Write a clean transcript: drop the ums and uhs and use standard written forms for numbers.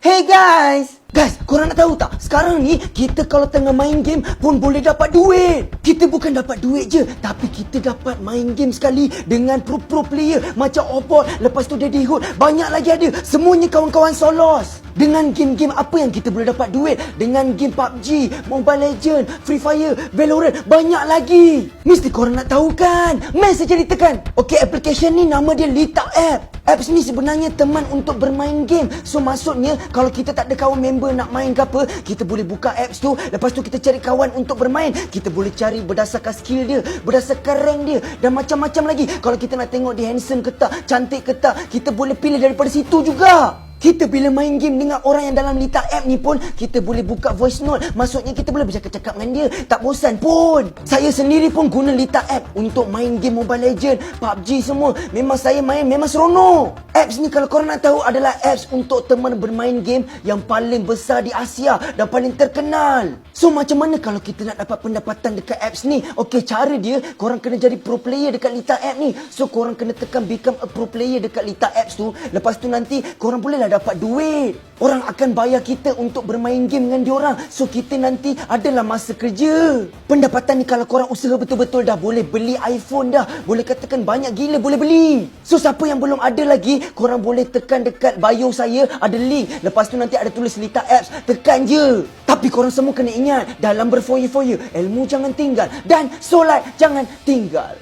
Hey guys! Guys, korang nak tahu tak? Sekarang ni, kita kalau tengah main game pun boleh dapat duit. Kita bukan dapat duit je, tapi kita dapat main game sekali dengan pro player macam Oppo. Lepas tu Daddy Hood. Banyak lagi ada. Semuanya kawan-kawan solos. Dengan game-game apa yang kita boleh dapat duit? Dengan game PUBG, Mobile Legend, Free Fire, Valorant. Banyak lagi. Mesti korang nak tahu kan? Mari saja ditekan. Okay, application ni nama dia Lita App. Apps ni sebenarnya teman untuk bermain game. So maksudnya kalau kita tak ada kawan member nak main ke apa, kita boleh buka apps tu. Lepas tu kita cari kawan untuk bermain. Kita boleh cari berdasarkan skill dia, berdasarkan rank dia dan macam-macam lagi. Kalau kita nak tengok dia handsome ke tak, cantik ke tak, kita boleh pilih daripada situ juga. Kita bila main game dengan orang yang dalam Lita App ni pun, kita boleh buka voice note. Maksudnya kita boleh bercakap-cakap dengan dia. Tak bosan pun. Saya sendiri pun guna Lita App untuk main game Mobile Legend, PUBG semua. Memang saya main, memang seronok. Apps ni kalau korang nak tahu adalah apps untuk teman bermain game yang paling besar di Asia dan paling terkenal. So macam mana kalau kita nak dapat pendapatan dekat apps ni? Okey, cara dia, korang kena jadi pro player dekat Lita App ni. So korang kena tekan become a pro player dekat Lita Apps tu. Lepas tu nanti korang bolehlah dapat duit. Orang akan bayar kita untuk bermain game dengan diorang. So kita nanti adalah masa kerja. Pendapatan ni kalau korang usaha betul-betul dah boleh beli iPhone dah. Boleh katakan banyak gila boleh beli. So siapa yang belum ada lagi, korang boleh tekan dekat bio saya, ada link. Lepas tu nanti ada tulis Lita Apps. Tekan je. Tapi korang semua kena ingat, dalam berfoya-foya, ilmu jangan tinggal dan solat jangan tinggal.